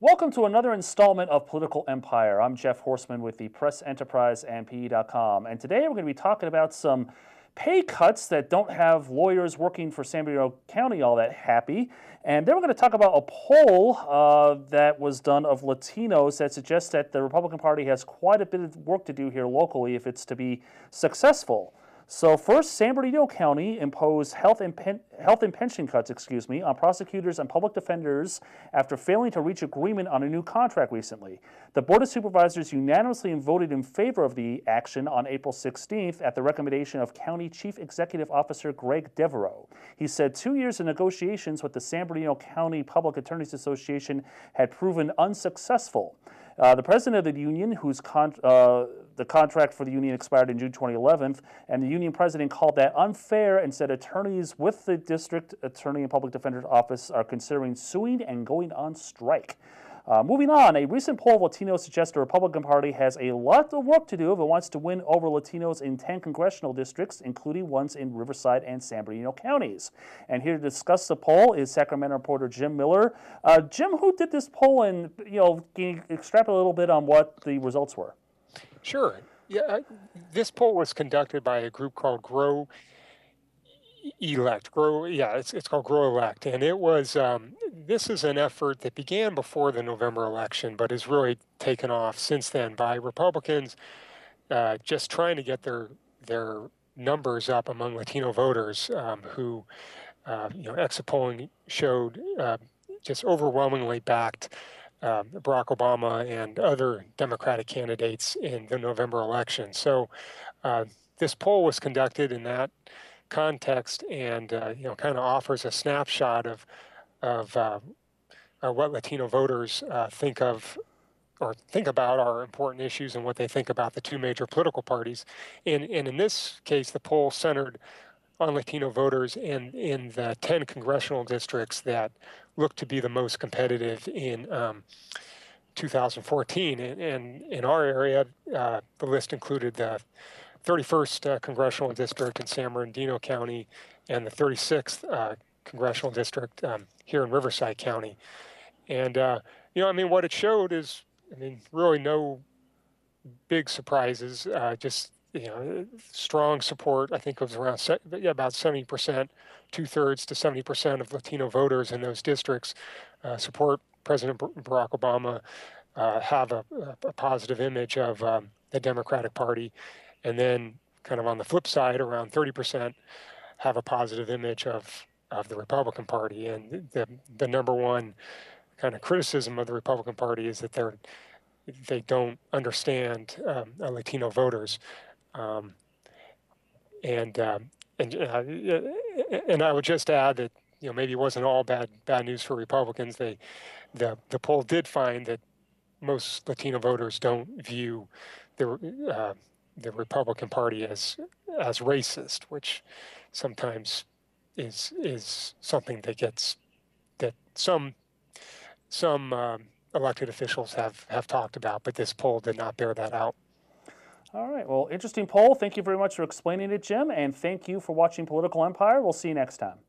Welcome to another installment of Political Empire. I'm Jeff Horseman with the Press Enterprise and PE.com. And today we're going to be talking about some pay cuts that don't have lawyers working for San Bernardino County all that happy. And then we're going to talk about a poll that was done of Latinos that suggests that the Republican Party has quite a bit of work to do here locally if it's to be successful. So first, San Bernardino County imposed health and pension cuts, on prosecutors and public defenders after failing to reach agreement on a new contract recently. The Board of Supervisors unanimously voted in favor of the action on April 16th at the recommendation of County Chief Executive Officer Greg Devereaux. He said 2 years of negotiations with the San Bernardino County Public Attorneys Association had proven unsuccessful. The president of the union, the contract for the union expired in June 2011, and the union president called that unfair and said attorneys with the district attorney and public defender's office are considering suing and going on strike. Moving on, a recent poll of Latinos suggests the Republican Party has a lot of work to do if it wants to win over Latinos in 10 congressional districts, including ones in Riverside and San Bernardino counties. And here to discuss the poll is Sacramento reporter Jim Miller. Jim, who did this poll, and can you extrapolate a little bit on what the results were? Sure. Yeah, this poll was conducted by a group called Grow Elect. It's called Grow Elect, and it was this is an effort that began before the November election, but has really taken off since then by Republicans just trying to get their numbers up among Latino voters who exit polling showed just overwhelmingly backed Barack Obama and other Democratic candidates in the November election. So this poll was conducted in that context, and kind of offers a snapshot of what Latino voters think of or think about our important issues and what they think about the two major political parties. And in this case, the poll centered on Latino voters in the 10 congressional districts that look to be the most competitive in 2014. And in our area, the list included the 31st Congressional District in San Bernardino County and the 36th Congressional District here in Riverside County. And, what it showed is, really no big surprises, just, strong support. I think it was around about 70%, 2/3 to 70% of Latino voters in those districts support President Barack Obama, have a positive image of the Democratic Party. And then kind of on the flip side, around 30% have a positive image of the Republican Party. And the number one kind of criticism of the Republican Party is that they don't understand Latino voters. And I would just add that maybe it wasn't all bad news for Republicans. The poll did find that most Latino voters don't view the Republican Party as racist, which sometimes is something that some elected officials have talked about, but this poll did not bear that out. All right. Well, interesting poll. Thank you very much for explaining it, Jim, and thank you for watching Political Empire. We'll see you next time.